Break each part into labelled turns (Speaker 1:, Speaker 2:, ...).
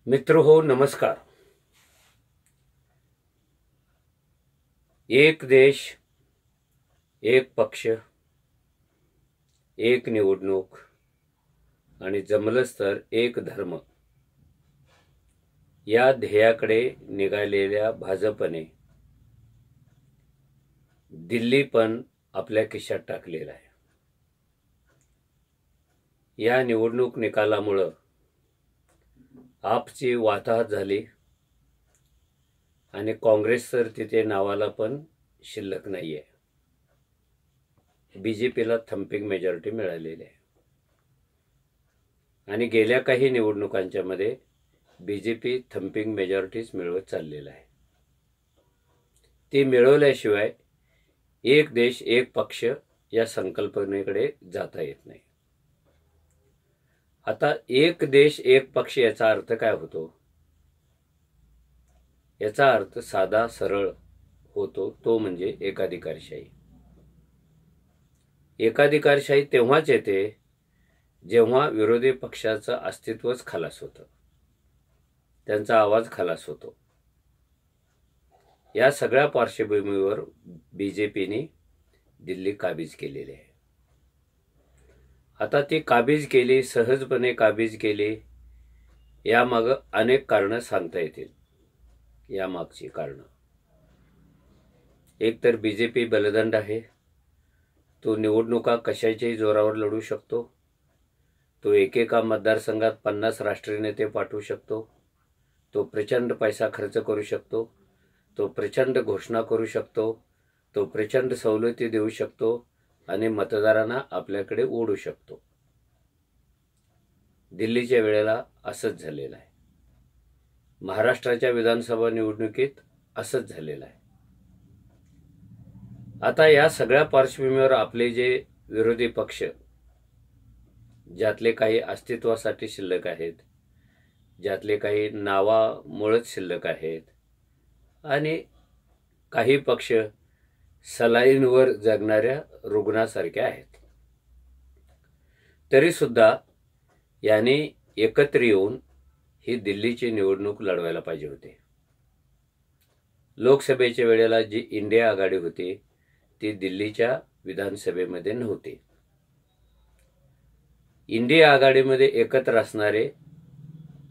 Speaker 1: मित्र हो, नमस्कार। एक देश, एक पक्ष, एक निवडणूक आणि जमलंच तर एक धर्म या ध्येयाकडे निघालेल्या भाजपने दिल्ली पण आपल्या खिशात टाकलेला आहे। या निवडणूक निकालामुळे आपची वाताहत झाली आणि काँग्रेस तर तिथे नावाला पण शिल्लक नाहीये। बीजेपीला थंपिंग मेजॉरिटी मिळालेली आहे आणि गेल्या काही निवडणुकांच्या मध्ये बीजेपी थंपिंग मेजॉरिटीज मिळवत चाललेला आहे। ती मिळवल्याशिवाय एक देश एक पक्ष या संकल्पनेकडे जाता येत नाही। आता एक देश एक पक्ष याचा अर्थ काय होतो? याचा अर्थ साधा सरळ होतो, तो म्हणजे एकाधिकारशाही। एकाधिकारशाही तेव्हाच येते जेव्हा विरोधी पक्षाचं अस्तित्वच खलास होतं, त्यांचा आवाज खलास होतो। या सगळ्या पार्श्वभूमीवर बीजेपीने दिल्ली काबीज केलेली आहे। आता ती काबीज केली, सहजपणे काबीज केली, यामागे अनेक कारणं सांगता येतील। यामागची कारणं, एक तर बीजेपी बलदंड आहे, तो निवडणुका कशाच्याही जोरावर लढू शकतो, तो एकेका मतदारसंघात 50 राष्ट्रीय नेते पाठवू शकतो, तो प्रचंड पैसा खर्च करू शकतो, तो प्रचंड घोषणा करू शकतो, तो प्रचंड सवलती देऊ शकतो आणि मतदारांना आपल्याकडे ओढू शकतो। दिल्लीच्या वेळेला असंच झालेलं आहे, महाराष्ट्राच्या विधानसभा निवडणुकीत असंच झालेलं आहे। आता या सगळ्या पार्श्वभूमीवर आपले जे विरोधी पक्ष, ज्यातले काही अस्तित्वासाठी शिल्लक आहेत, ज्यातले काही नावामुळेच शिल्लक आहेत आणि काही पक्ष सलाईनवर जगणाऱ्या रुग्णासारखे आहेत, तरी सुद्धा याने एकत्र येऊन ही दिल्लीची निवडणूक लढवायला पाहिजे होते। लोकसभेच्या वेळेला जी इंडिया आघाडी होती ती दिल्लीच्या विधानसभेमध्ये नव्हती। इंडिया आघाडीमध्ये एकत्र असणारे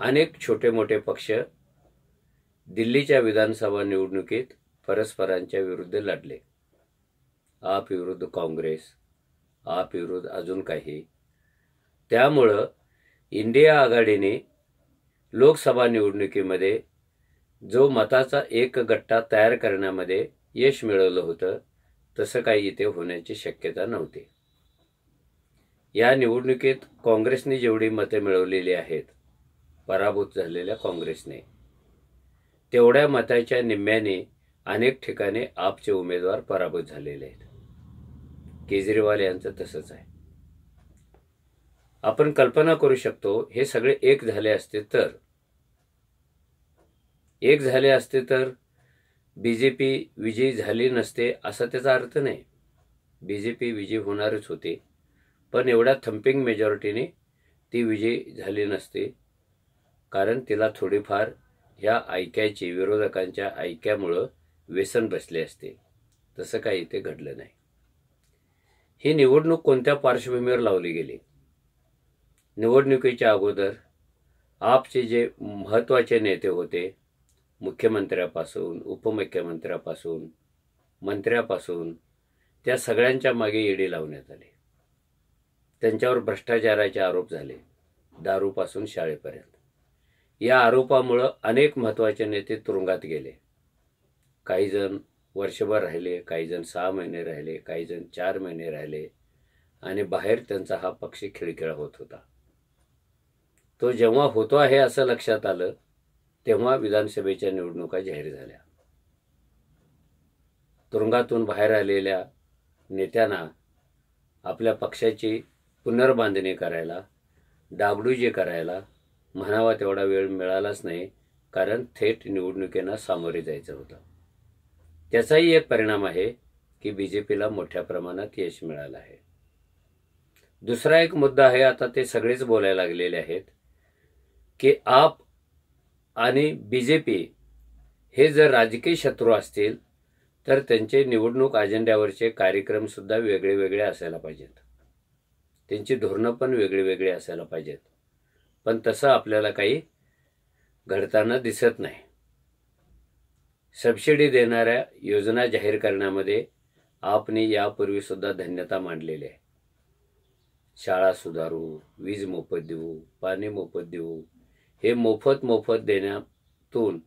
Speaker 1: अनेक छोटे मोठे पक्ष दिल्लीच्या विधानसभा निवडणुकीत परस्परांच्या विरुद्ध लढले। आप विरुद्ध काँग्रेस, आप विरुद्ध अजून काही। त्यामुळं इंडिया आघाडीने लोकसभा निवडणुकीमध्ये जो मताचा एक गट्टा तयार करण्यामध्ये यश मिळवलं होतं, तसं काही इथे होण्याची शक्यता नव्हती। या निवडणुकीत काँग्रेसने जेवढी मते मिळवलेली आहेत, पराभूत झालेल्या काँग्रेसने, तेवढ्या मताच्या निम्म्याने अनेक ठिकाणी आपचे उमेदवार पराभूत झालेले आहेत। केजरीवाल यांचं तसंच आहे। आपण कल्पना करू शकतो, हे सगळे एक झाले असते तर बीजेपी विजयी झाली नसते असा त्याचा अर्थ नाही। बीजेपी विजयी होणारच होती, पण एवढ्या थंपिंग मेजॉरिटीने ती विजयी झाली नसते, कारण तिला थोडीफार ह्या ऐक्याची, विरोधकांच्या ऐक्यामुळं व्यसन बसले असते। तसं काही इथे घडलं नाही। ही निवडणूक कोणत्या पार्श्वभूमीवर लावली गेली? निवडणुकीच्या अगोदर आपचे जे महत्त्वाचे नेते होते, मुख्यमंत्र्यापासून, उपमुख्यमंत्र्यापासून, मंत्र्यापासून, त्या सगळ्यांच्या मागे ईडी लावण्यात आली। त्यांच्यावर भ्रष्टाचाराचे आरोप झाले, दारूपासून शाळेपर्यंत। या आरोपामुळे अनेक महत्त्वाचे नेते तुरुंगात गेले। काही जण वर्षभर राहिले, काही जण 6 महिने राहिले, काही जण 4 महिने राहिले आणि बाहेर त्यांचा हा पक्ष खिळखिळा होत होता। तो जेव्हा होतो आहे असं लक्षात आलं, तेव्हा विधानसभेच्या निवडणुका जाहीर झाल्या। तुरुंगातून बाहेर आलेल्या नेत्यांना आपल्या पक्षाची पुनर्बांधणी करायला, डागडुजी करायला म्हणावा तेवढा वेळ मिळालाच नाही, कारण थेट निवडणुकींना सामोरे जायचं होतं। त्याचाही एक परिणाम आहे की बीजेपीला मोठ्या प्रमाणात यश मिळालं आहे। दुसरा एक मुद्दा आहे, आता ते सगळेच बोलायला लागलेले आहेत की आप आणि BJP हे जर राजकीय शत्रू असतील तर त्यांचे निवडणूक अजेंड्यावरचे कार्यक्रम सुद्धा वेगळे वेगळे असायला पाहिजेत. त्यांची धोरणं पण वेगळी वेगळी असायला पाहिजेत. पण तसं आपल्याला काही घडताना दिसत नाही. सबसिडी देणाऱ्या योजना जाहीर करण्यामध्ये आपने यापूर्वी सुद्धा धन्यता मांडलेली आहे. शाळा सुधारू, वीज मोफत देऊ, पाणी मोफत देऊ, हे मोफत देण्यातून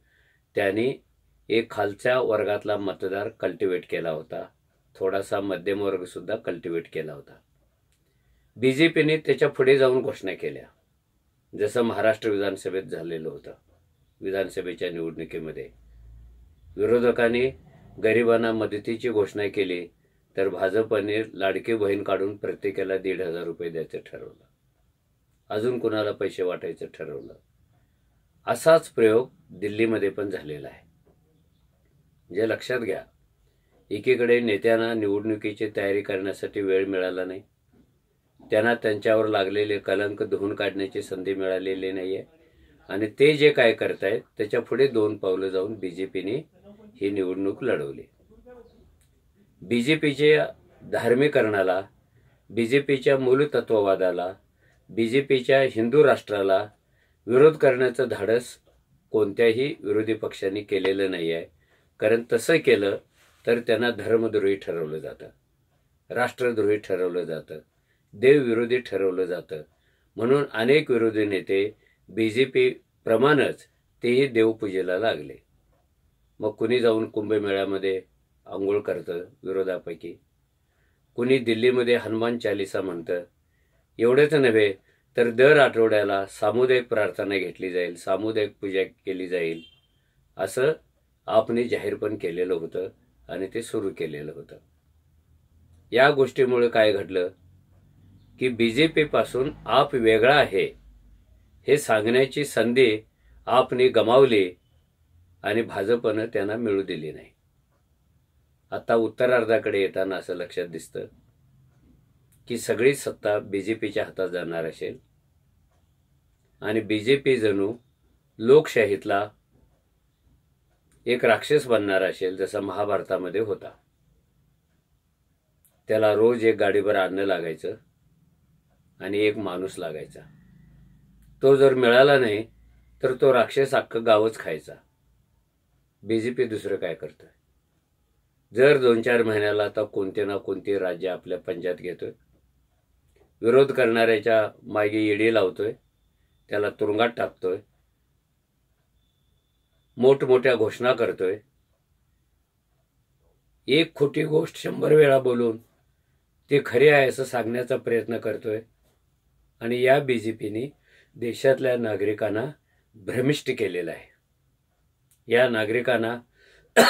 Speaker 1: त्यांनी एक खालच्या वर्गातला मतदार कल्टिवेट केला होता. थोडासा मध्यम वर्ग सुद्धा कल्टिवेट केला होता. BJPने त्याच्या पुढे जाऊन घोषणा केल्या, जसं महाराष्ट्र विधानसभेत झालेलं होतं. विधानसभेच्या निवडणुकीमध्ये विरोधकांनी गरिबांना मदतीची घोषणा केली, तर भाजपने लाडकी बहीण काढून प्रत्येकाला 1,500 रुपये द्यायचं ठरवलं. अजून कुणाला पैसे वाटायचं ठरवलं. असाच प्रयोग दिल्लीमध्ये पण झालेला आहे. जे लक्षात घ्या, एकीकडे नेत्यांना निवडणुकीची तयारी करण्यासाठी वेळ मिळाला नाही. त्यांना त्यांच्यावर लागलेले कलंक धुवून काढण्याची संधी मिळालेली नाहीये. आणि ते जे काय करतायत त्याच्या पुढे 2 पावलं जाऊन BJPने ही निवडणूक लढवली. BJPच्या धार्मिकरणाला, BJPच्या मूलतत्ववादाला, BJPच्या हिंदू राष्ट्राला विरोध करण्याचं धाडस कोणत्याही विरोधी पक्षांनी केलेलं नाही आहे. कारण तसं केलं तर त्यांना धर्मद्रोही ठरवलं जातं, राष्ट्रद्रोही ठरवलं जातं, देवविरोधी ठरवलं जातं. म्हणून अनेक विरोधी नेते BJP प्रमाणेच तेही देवपूजेला लागले. मग कुणी जाऊन कुंभमेळ्यामध्ये आंघोळ करतं विरोधापैकी, कुणी दिल्लीमध्ये हनुमान चालिसा म्हणतं. एवढेच नव्हे तर दर आठवड्याला सामुदायिक प्रार्थना घेतली जाईल, सामुदायिक पूजा केली जाईल, असं आपने जाहीर पण केलेलं होतं आणि ते सुरू केलेलं होतं. या गोष्टीमुळे काय घडलं की BJP पासून आप वेगळा आहे हे सांगण्याची संधी आपने गमावली आणि भाजपनं त्यांना मिळू दिली नाही. आता उत्तरार्धाकडे येताना असं लक्षात दिसतं की सगळी सत्ता BJPच्या हातात जाणार असेल आणि BJP जणू लोकशाहीतला एक राक्षस बनणार असेल, जसा महाभारतामध्ये होता. त्याला रोज एक गाडीभर अन्न लागायचं आणि एक माणूस लागायचा. तो जर मिळाला नाही तर तो राक्षस अख्खं गावच खायचा. BJP दुसरं काय करतोय? जर 2-4 महिन्याला आता कोणते ना कोणते राज्य आपल्या पंजात घेतोय, विरोध करणाऱ्याच्या मागे ईडी लावतोय, त्याला तुरुंगात टाकतोय, मोठमोठ्या घोषणा करतोय, एक खोटी गोष्ट 100 वेळा बोलून ते खरे आहे असं सांगण्याचा प्रयत्न करतोय. आणि या BJPने देशातल्या नागरिकांना भ्रमिष्ट केलेलं आहे. या नागरिकांना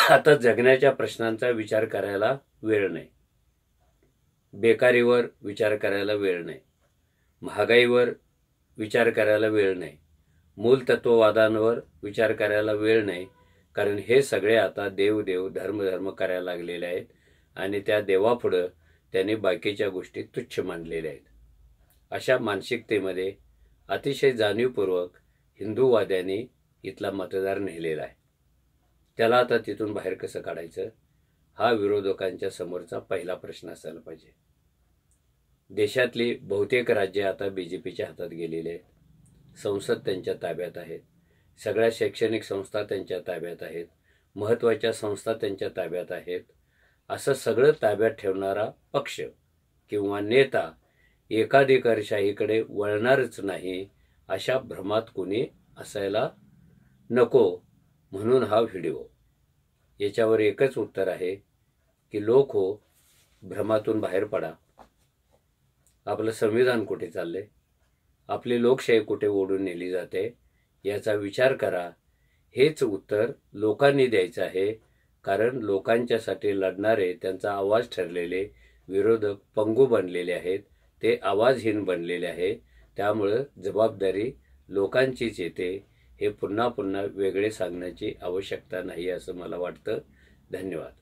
Speaker 1: आता जगण्याच्या प्रश्नांचा विचार करायला वेळ नाही, बेकारीवर विचार करायला वेळ नाही, महागाईवर विचार करायला वेळ नाही, मूलतत्ववादांवर विचार करायला वेळ नाही. कारण हे सगळे आता देव देव धर्म धर्म करायला लागलेले आहेत आणि त्या देवापुढं त्यांनी बाकीच्या गोष्टी तुच्छ मानलेल्या आहेत. अशा मानसिकतेमध्ये अतिशय जाणीवपूर्वक हिंदूवाद्यांनी इथला मतदार नेलेला आहे. त्याला आता तिथून बाहेर कसं काढायचं, हा विरोधकांच्या समोरचा पहिला प्रश्न असायला पाहिजे. देशातली बहुतेक राज्ये आता BJPच्या हातात गेलेली आहेत. संसद त्यांच्या ताब्यात आहेत, सगळ्या शैक्षणिक संस्था त्यांच्या ताब्यात आहेत, महत्त्वाच्या संस्था त्यांच्या ताब्यात आहेत. असं सगळं ताब्यात ठेवणारा पक्ष किंवा नेता एकाधिकारशाहीकडे वळणारच नाही, अशा भ्रमात कोणी असायला नको. म्हणून हा व्हिडिओ. याच्यावर एकच उत्तर आहे की लोक हो, भ्रमातून बाहेर पडा. आपलं संविधान कुठे चाललंय, आपली लोकशाही कुठे ओढून नेली जाते, याचा विचार करा. हेच उत्तर लोकांनी द्यायचं आहे. कारण लोकांच्यासाठी लढणारे, त्यांचा आवाज ठरलेले विरोधक पंगू बनलेले आहेत, ते आवाजहीन बनलेले आहे. त्यामुळं जबाबदारी लोकांचीच येते. हे पुन्हा पुन्हा वेगळे सांगण्याची आवश्यकता नाही असं मला वाटतं. धन्यवाद.